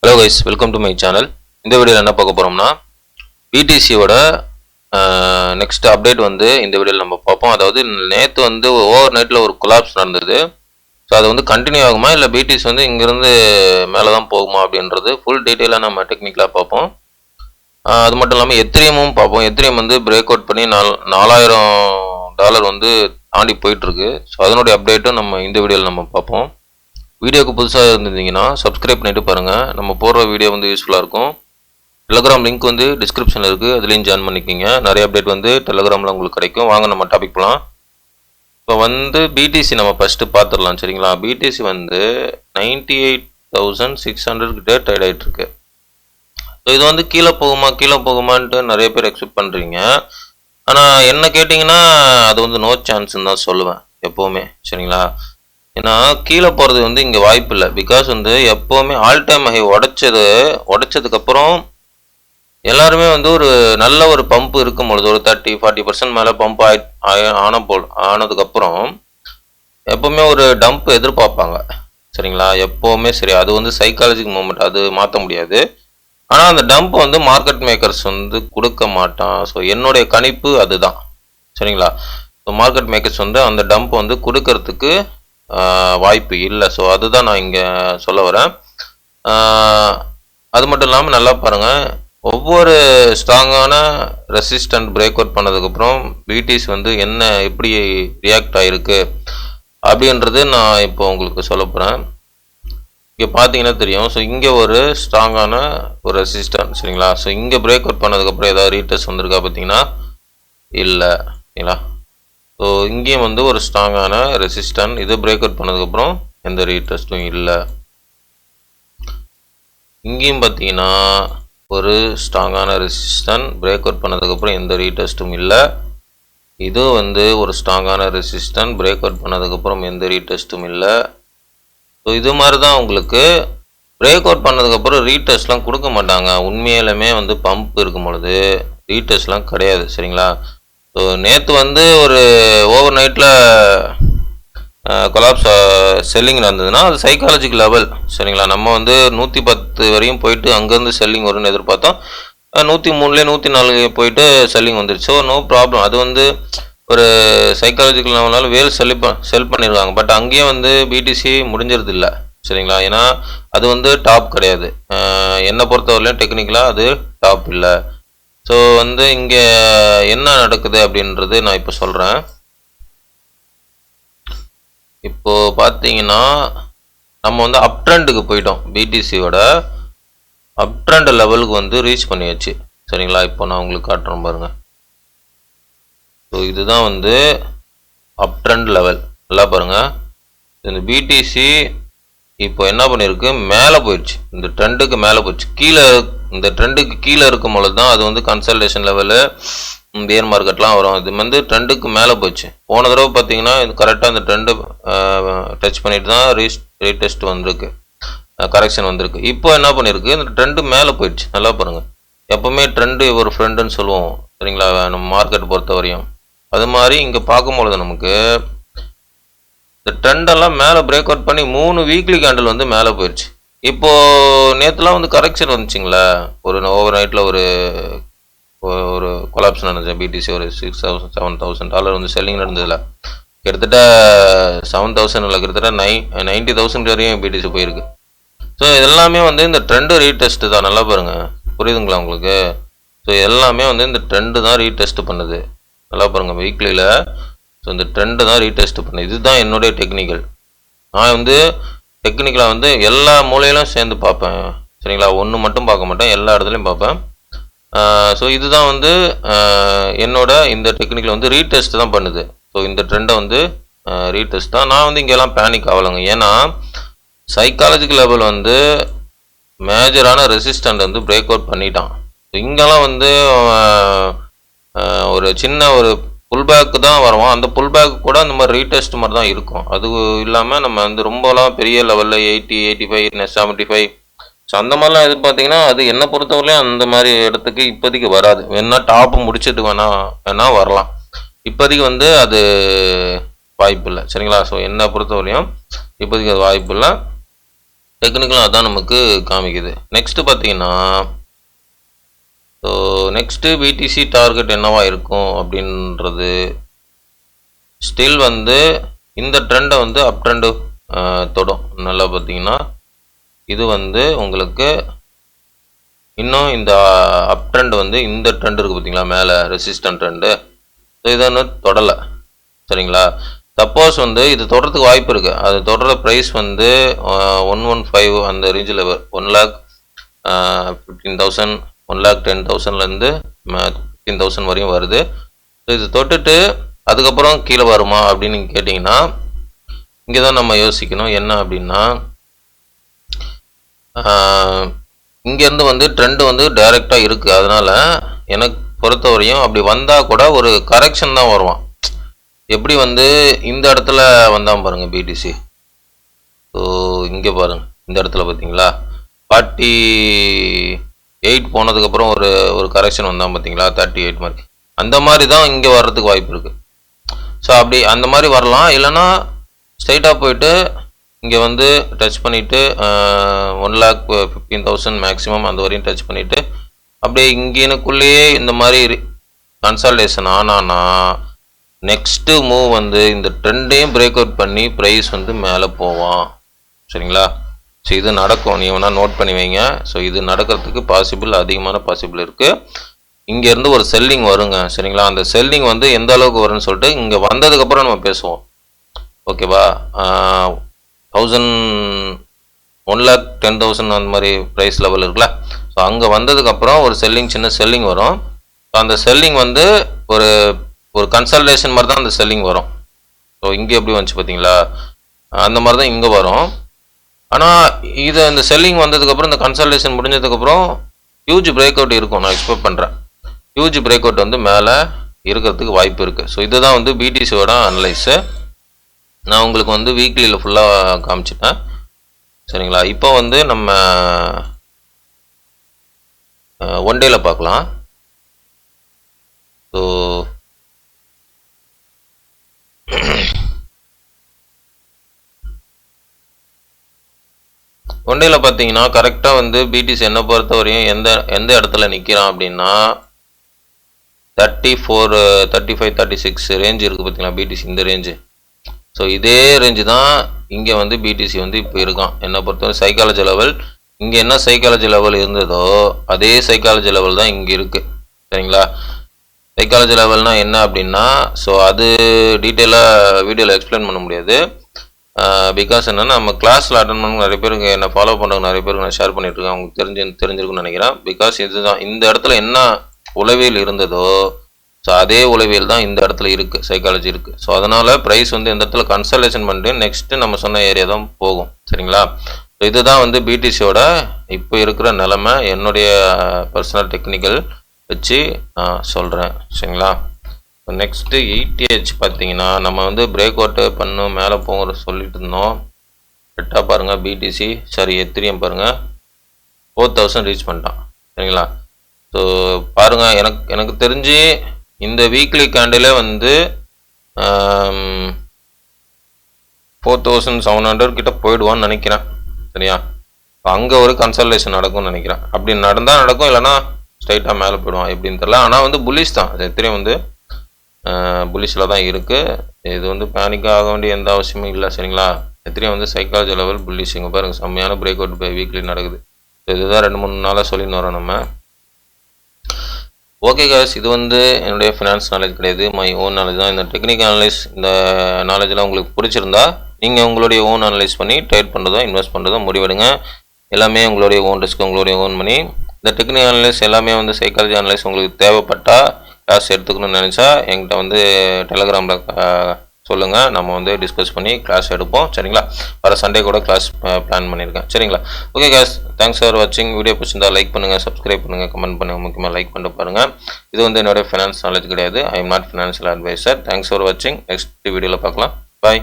Hello guys, welcome to my channel. இந்த வீடியோவில் என்ன பார்க்க போகிறோம்னா, பிடிசியோட நெக்ஸ்ட் அப்டேட் வந்து இந்த வீடியோவில் நம்ம பார்ப்போம். அதாவது நேற்று வந்து ஓவர் நைட்டில் ஒரு கொலாப்ஸ் நடந்தது. ஸோ அது வந்து கண்டினியூ ஆகுமா இல்லை பிடிசி வந்து இங்கேருந்து மேலே தான் போகுமா அப்படின்றது ஃபுல் டீட்டெயிலாக நம்ம டெக்னிக்கலாக பார்ப்போம். அது மட்டும் இல்லாமல் எத்திரியமும் பார்ப்போம். எத்திரியம் வந்து பிரேக் அவுட் பண்ணி $4000 வந்து தாண்டி போயிட்டுருக்கு. ஸோ அதனுடைய அப்டேட்டும் நம்ம இந்த வீடியோவில் நம்ம பார்ப்போம். வீடியோக்கு புதுசாக இருந்திருந்தீங்கன்னா சப்ஸ்கிரைப் பண்ணிட்டு பாருங்கள். நம்ம போடுற வீடியோ வந்து யூஸ்ஃபுல்லாக இருக்கும். டெலகிராம் லிங்க் வந்து டிஸ்கிரிப்ஷனில் இருக்குது, அதுலேயும் ஜாயின் பண்ணிக்கிங்க. நிறைய அப்டேட் வந்து டெலகிராமில் உங்களுக்கு கிடைக்கும். வாங்க நம்ம டாபிக் போகலாம். இப்போ வந்து பிடிசி நம்ம ஃபஸ்ட்டு பார்த்துடலாம், சரிங்களா? பிடிசி வந்து 98,600 கிட்ட ட்ரேட் ஆகிட்டு இருக்கு. ஸோ இது வந்து கீழே போகுமான்ட்டு நிறைய பேர் எக்ஸ்பெக்ட் பண்ணுறீங்க. ஆனால் என்ன கேட்டிங்கன்னா அது வந்து நோ சான்ஸ்ன்னு தான் சொல்லுவேன் எப்போவுமே, சரிங்களா? ஏன்னா கீழே போகிறது வந்து இங்கே வாய்ப்பு இல்லை. பிகாஸ் வந்து எப்போவுமே ஆல் டைம் ஹை உடைச்சதுக்கப்புறம் எல்லாருமே வந்து ஒரு நல்ல ஒரு பம்ப் இருக்கும் பொழுது ஒரு 30-40% மேலே பம்ப் ஆனதுக்கப்புறம் எப்போவுமே ஒரு டம்ப் எதிர்பார்ப்பாங்க, சரிங்களா? எப்போவுமே சரி, அது வந்து சைக்காலஜிக் மூமெண்ட், அது மாற்ற முடியாது. ஆனால் அந்த டம்ப் வந்து மார்க்கெட் மேக்கர்ஸ் வந்து கொடுக்க மாட்டான். ஸோ என்னுடைய கணிப்பு அதுதான், சரிங்களா? ஸோ மார்க்கெட் மேக்கர்ஸ் வந்து அந்த டம்ப் வந்து கொடுக்கறதுக்கு வாய்ப்பு இல்லை. ஸோ அதுதான் நான் இங்கே சொல்ல வரேன். அது மட்டும் இல்லாமல் நல்லா பாருங்கள், ஒவ்வொரு ஸ்ட்ராங்கான ரெசிஸ்டன்ட் பிரேக் அவுட் பண்ணதுக்கப்புறம் பிடிசி வந்து எப்படி ரியாக்ட் ஆகிருக்கு அப்படின்றது நான் இப்போ உங்களுக்கு சொல்ல போகிறேன். இங்கே பார்த்தீங்கன்னா தெரியும். ஸோ இங்கே ஒரு ஸ்ட்ராங்கான ஒரு ரெசிஸ்டன்ட், சரிங்களா? ஸோ இங்கே பிரேக் அவுட் பண்ணதுக்கப்புறம் ஏதாவது ரீடெஸ்ட் வந்திருக்கா பார்த்தீங்கன்னா இல்லை, சரிங்களா? ஸோ இங்கேயும் வந்து ஒரு ஸ்ட்ராங்கான ரெசிஸ்டன்ட், இது பிரேக் அவுட் பண்ணதுக்கப்புறம் எந்த ரீடெஸ்ட்டும் இல்லை. இங்கேயும் பார்த்தீங்கன்னா ஒரு ஸ்ட்ராங்கான ரெசிஸ்டன்ட், பிரேக் அவுட் பண்ணதுக்கப்புறம் எந்த ரீடெஸ்ட்டும் இல்லை. இது வந்து ஒரு ஸ்ட்ராங்கான ரெசிஸ்டன்ட், பிரேக் அவுட் பண்ணதுக்கப்புறம் எந்த ரீடெஸ்ட்டும் இல்லை. ஸோ இது மாதிரி தான் உங்களுக்கு பிரேக் அவுட் பண்ணதுக்கப்புறம் ரீடெஸ்ட்லாம் கொடுக்க மாட்டாங்க. உண்மையிலுமே வந்து பம்ப் இருக்கும் பொழுது ரீடெஸ்ட்லாம் கிடையாது, சரிங்களா? ஸோ நேற்று வந்து ஒரு ஓவர் நைட்டில் கொலாப்ஸ் செல்லிங் நடந்ததுன்னா அது சைக்காலஜிக் லெவல், சரிங்களா? நம்ம வந்து 110 வரையும் போயிட்டு அங்கேருந்து செல்லிங் வரும்னு எதிர்பார்த்தோம். 103 104 போயிட்டு செல்லிங் வந்துருச்சு. So no problem. அது வந்து ஒரு சைக்காலஜிக்கல் லெவலால் செல் பண்ணியிருக்காங்க. பட் அங்கேயே வந்து பிடிசி முடிஞ்சிருது இல்லை, சரிங்களா? ஏன்னா அது வந்து டாப் கிடையாது. என்னை பொறுத்தவரையிலும் டெக்னிக்கலாக அது டாப் இல்லை. ஸோ வந்து இங்கே என்ன நடக்குது அப்படின்றது நான் இப்போ சொல்கிறேன். இப்போது பார்த்தீங்கன்னா நம்ம வந்து அப் ட்ரெண்டுக்கு போயிட்டோம். பிடிசியோட அப் ட்ரெண்ட் லெவலுக்கு வந்து ரீச் பண்ணியாச்சு, சரிங்களா? இப்போ நான் உங்களுக்கு காட்டுறேன் பாருங்கள். ஸோ இதுதான் வந்து அப் ட்ரெண்ட் லெவல். நல்லா பாருங்கள். இந்த பிடிசி இப்போ என்ன பண்ணியிருக்கு, மேலே போயிடுச்சு. இந்த ட்ரெண்டுக்கு மேலே போயிடுச்சு. இந்த ட்ரெண்டுக்கு கீழே இருக்கும் பொழுது தான் அது வந்து கன்சல்டேஷன் லெவலு, பியர் மார்க்கெட்லாம் வரும். இது வந்து ட்ரெண்டுக்கு மேலே போயிடுச்சு. போன தடவை பார்த்தீங்கன்னா இது கரெக்டாக அந்த ட்ரெண்டு டச் பண்ணிட்டு தான் ரீடெஸ்ட் வந்திருக்கு, கரெக்ஷன் வந்திருக்கு. இப்போ என்ன பண்ணியிருக்கு, இந்த ட்ரெண்டு மேலே போயிடுச்சு. நல்லா பாருங்கள். எப்போவுமே ட்ரெண்டு ஒரு ஃப்ரெண்டுன்னு சொல்லுவோம், சரிங்களா? நம்ம மார்க்கெட் பொறுத்த வரையும் அது மாதிரி இங்கே பார்க்கும்பொழுது நமக்கு இந்த ட்ரெண்டெல்லாம் மேலே பிரேக் அவுட் பண்ணி 3 வீக்லி கேண்டில் வந்து மேலே போயிடுச்சு. இப்போது நேற்றுலாம் வந்து கரெக்ஷன் வந்துச்சுங்களா? ஒரு ஓவர் நைட்டில் ஒரு கொலாப்ஸ் நடந்துச்சு. பிடிசி ஒரு $6,000-7,000 வந்து செல்லிங் நடந்ததில்ல. கிட்டத்தட்ட 7,000 இல்லை, கிட்டத்தட்ட 90,000 வரையும் பிடிசி போயிருக்கு. ஸோ இதெல்லாமே வந்து இந்த ட்ரெண்டு ரீடெஸ்ட்டு தான். நல்லா பாருங்கள், புரியுதுங்களா உங்களுக்கு? ஸோ எல்லாமே வந்து இந்த ட்ரெண்டு தான் ரீடெஸ்ட் பண்ணுது. நல்லா பாருங்கள் வீக்லியில். ஸோ இந்த ட்ரெண்டு தான் ரீடெஸ்ட் பண்ணுது. இதுதான் என்னுடைய டெக்னிக்கல். நான் வந்து டெக்னிக்கலாக வந்து எல்லா மூலையிலும் சேர்ந்து பார்ப்பேன், சரிங்களா? ஒன்று மட்டும் பார்க்க மாட்டேன், எல்லா இடத்துலையும் பார்ப்பேன். ஸோ இதுதான் வந்து என்னோட இந்த டெக்னிக்கில் வந்து ரீடெஸ்ட் தான் பண்ணுது. ஸோ இந்த ட்ரெண்டை வந்து ரீடெஸ்ட் தான். நான் வந்து இங்கெல்லாம் பேனிக் ஆகலைங்க. ஏன்னா சைக்காலஜிக்கல் லெவல் வந்து மேஜரான ரெசிஸ்டன்ட் வந்து பிரேக் அவுட் பண்ணிட்டான். ஸோ இங்கெல்லாம் வந்து ஒரு சின்ன ஒரு புல் பேக்கு தான் வருவோம். அந்த புல் பேக் கூட அந்த மாதிரி ரீடெஸ்ட் மாதிரி தான் இருக்கும். அது இல்லாமல் நம்ம வந்து ரொம்பலாம் பெரிய லெவலில் 80, 85, 75, ஸோ அந்த மாதிரிலாம் எதிர்பார்த்தீங்கன்னா அது என்னை பொறுத்தவரையிலும் அந்த மாதிரி இடத்துக்கு இப்போதைக்கு வராது. வேணா டாப்பு முடிச்சுட்டு வேணா வரலாம். இப்போதைக்கு வந்து அது வாய்ப்பு இல்லை, சரிங்களா? ஸோ என்னை பொறுத்தவரையும் இப்போதைக்கு அது வாய்ப்பு இல்லை. டெக்னிக்கலாக அதான் நமக்கு காமிக்குது. நெக்ஸ்ட்டு பார்த்தீங்கன்னா, ஸோ நெக்ஸ்ட்டு பிடிசி டார்கெட் என்னவா இருக்கும் அப்படின்றது ஸ்டில் வந்து இந்த ட்ரெண்டை வந்து அப் ட்ரெண்டு தொடும். நல்லா பார்த்தீங்கன்னா இது வந்து உங்களுக்கு இன்னும் இந்த அப் ட்ரெண்ட் வந்து இந்த ட்ரெண்ட் இருக்குது பார்த்தீங்களா, மேலே ரெசிஸ்டன்ட் ட்ரெண்டு, ஸோ இதை இன்னும் தொடலை. சரிங்களா? சப்போஸ் வந்து இது தொடர்றதுக்கு வாய்ப்பு இருக்குது. அது தொடர ப்ரைஸ் வந்து 115 அந்த ரேஞ்சில் 1,15,000 1,10,000லேருந்து 15,000 வரையும் வருது. ஸோ இது தொட்டுட்டு அதுக்கப்புறம் கீழே வருமா அப்படின்னு நீங்கள் கேட்டிங்கன்னா, இங்கே தான் நம்ம யோசிக்கணும். என்ன அப்படின்னா, இங்கேருந்து வந்து ட்ரெண்டு வந்து டைரெக்டாக இருக்குது. அதனால் எனக்கு பொறுத்தவரையும் அப்படி வந்தால் கூட ஒரு கரெக்ஷன் தான் வருவான். எப்படி வந்து இந்த இடத்துல வந்தான் பாருங்கள் பிடிசி. ஸோ இங்கே பாருங்கள், இந்த இடத்துல பார்த்தீங்களா 48 போனதுக்கப்புறம் ஒரு கரெக்ஷன் வந்தான் பார்த்தீங்களா 38 மாதிரி. அந்த மாதிரி தான் இங்கே வர்றதுக்கு வாய்ப்பு இருக்குது. ஸோ அப்படி அந்த மாதிரி வரலாம். இல்லைன்னா ஸ்ட்ரைட்டாக போயிட்டு இங்கே வந்து டச் பண்ணிவிட்டு 1,15,000 மேக்ஸிமம் அந்த வரையும் டச் பண்ணிவிட்டு அப்படியே இங்கேனுக்குள்ளேயே இந்த மாதிரி கன்சால்டேஷன் ஆனானா நெக்ஸ்ட்டு மூவ் வந்து இந்த ட்ரெண்டையும் பிரேக் அவுட் பண்ணி ப்ரைஸ் வந்து மேலே போவான். சரிங்களா? ஸோ இது நடக்கும், நீ வேணால் நோட் பண்ணி வைங்க. ஸோ இது நடக்கிறதுக்கு அதிகமான பாசிபிள் இருக்குது. இங்கேருந்து ஒரு செல்லிங் வருங்க. சரிங்களா? அந்த செல்லிங் வந்து எந்த அளவுக்கு வரும்னு சொல்லிட்டு இங்கே வந்ததுக்கப்புறம் நம்ம பேசுவோம். ஓகேவா? 1,10,000 அந்த மாதிரி ப்ரைஸ் லெவல் இருக்குல்ல, ஸோ அங்கே வந்ததுக்கப்புறம் ஒரு சின்ன செல்லிங் வரும். ஸோ அந்த செல்லிங் வந்து ஒரு கன்சல்டேஷன் மாதிரி தான் அந்த செல்லிங் வரும். ஸோ இங்கே எப்படி வந்துச்சு பார்த்தீங்களா, அந்த மாதிரி தான் இங்கே வரும். ஆனால் இந்த செல்லிங் வந்ததுக்கப்புறம் இந்த கன்சல்டேஷன் முடிஞ்சதுக்கப்புறம் ஹியூஜ் பிரேக் அவுட் இருக்கும். நான் எக்ஸ்பெக்ட் பண்ணுறேன் ஹியூஜ் பிரேக் அவுட் வந்து மேலே இருக்கிறதுக்கு வாய்ப்பு இருக்குது. ஸோ இதுதான் வந்து பிடிசியோட அனலைஸு. நான் உங்களுக்கு வந்து வீக்லியில் ஃபுல்லாக காமிச்சிட்டேன். சரிங்களா? இப்போ வந்து நம்ம ஒன் டேயில் பார்க்கலாம். ஸோ ஒன் டேயில் பார்த்தீங்கன்னா கரெக்டாக வந்து பிடிசி என்னை பொறுத்த வரையும் எந்த இடத்துல நிற்கிறான் அப்படின்னா 34, 35, 36 ரேஞ்சு இருக்குது பார்த்தீங்களா பிடிசி, இந்த ரேஞ்சு. ஸோ இதே ரேஞ்சு தான் இங்கே வந்து பிடிசி வந்து இப்போ இருக்கான். என்னை பொறுத்தவரை சைக்காலஜி லெவல் இங்கே என்ன சைக்காலஜி லெவல் இருந்ததோ அதே சைக்காலஜி லெவல் தான் இங்கே இருக்குது. சரிங்களா? சைக்காலஜி லெவல்னால் என்ன அப்படின்னா, ஸோ அது டீட்டெயிலாக வீடியோவில் எக்ஸ்பிளைன் பண்ண முடியாது. பிகாஸ் என்னென்னா நம்ம கிளாஸில் அட்டன் பண்ண நிறைய பேருக்கு என்னை ஃபாலோ பண்ணுறவங்க நிறைய பேருக்கு நான் ஷேர் பண்ணிகிட்ருக்கேன். அவங்களுக்கு தெரிஞ்சிருக்குன்னு நினைக்கிறேன். பிகாஸ் இதுதான் இந்த இடத்துல என்ன உளவியல் இருந்ததோ ஸோ அதே உளவியல் தான் இந்த இடத்துல இருக்குது, சைக்காலஜி இருக்குது. ஸோ அதனால் ப்ரைஸ் வந்து இந்த இடத்துல கன்சல்டேஷன் பண்ணிட்டு நெக்ஸ்ட்டு நம்ம சொன்ன ஏரியா தான் போகும். சரிங்களா? ஸோ இதுதான் வந்து பிடிசியோட இப்போ இருக்கிற நிலமை. என்னுடைய பர்சனல் டெக்னிக்கல் வச்சு நான் சொல்கிறேன். சரிங்களா? நெக்ஸ்ட்டு 80H பார்த்தீங்கன்னா நம்ம வந்து பிரேக் அவுட்டு பண்ணும் மேலே போகிற சொல்லிட்டு இருந்தோம். கரெக்டாக பாருங்கள் பிடிசி எத்திரியம் பாருங்கள் 4,000 ரீச் பண்ணிட்டான். சரிங்களா? ஸோ பாருங்கள், எனக்கு தெரிஞ்சு இந்த வீக்லி கேண்டிலே வந்து 4,700 கிட்ட போயிடுவான்னு நினைக்கிறேன். சரியா? அங்கே ஒரு கன்சல்டேஷன் நடக்கும்னு நினைக்கிறேன். அப்படி நடக்கும், இல்லைனா ஸ்ட்ரைட்டாக மேலே போயிடுவான் எப்படின்னு தெரியல. ஆனால் வந்து புல்லிஷ் தான், எத்திரியம் வந்து புல்லிஷில் தான் இருக்குது. இது வந்து பேனிக்காக ஆக வேண்டிய எந்த அவசியமும் இல்லை. சரிங்களா? எத்திரியம் வந்து சைக்காலஜி லெவல் புல்லிஷ். இங்கே பாருங்கள் செம்மையான பிரேக் அவுட் வீக்லி நடக்குது. இதுதான் 2-3 நாளாக சொல்லின்னு வரோம் நம்ம. ஓகே காய்ஸ், இது வந்து என்னுடைய ஃபினான்ஸ் நாலேஜ் கிடையாது, மை ஓன் நாலேஜ் தான். இந்த டெக்னிக்கல் அனலைஸ், இந்த நாலேஜெலாம் உங்களுக்கு பிடிச்சிருந்தா நீங்கள் உங்களுடைய ஓன் அனலைஸ் பண்ணி ட்ரேட் பண்ணுறதோ இன்வெஸ்ட் பண்ணுறதோ முடிவெடுங்க. எல்லாமே உங்களுடைய ஓன் ரிஸ்க், உங்களுடைய ஓன் மணி. இந்த டெக்னிக்கல் அனலைஸ் எல்லாமே வந்து சைக்காலஜி அனலைஸ் உங்களுக்கு தேவைப்பட்டால் கிளாஸ் எடுத்துக்கணும்னு நினச்சா என்கிட்ட வந்து டெலகிராமில் சொல்லுங்கள், நம்ம வந்து டிஸ்கஸ் பண்ணி கிளாஸ் எடுப்போம். சரிங்களா? வர சண்டே கூட கிளாஸ் பிளான் பண்ணியிருக்கேன். சரிங்களா? ஓகே காய்ஸ், தேங்க்ஸ் ஃபார் வாட்சிங். வீடியோ பிடிச்சிருந்தா லைக் பண்ணுங்கள், சப்ஸ்கிரைப் பண்ணுங்கள், கமெண்ட் பண்ணுங்கள், முக்கியமாக லைக் பண்ணிட்டு பாருங்கள். இது வந்து என்னோடய ஃபினான்ஸ் நாலேஜ் கிடையாது. I am not financial adviser. Thanks for வாட்சிங். நெக்ஸ்ட் வீடியோவில் பார்க்கலாம். பாய்.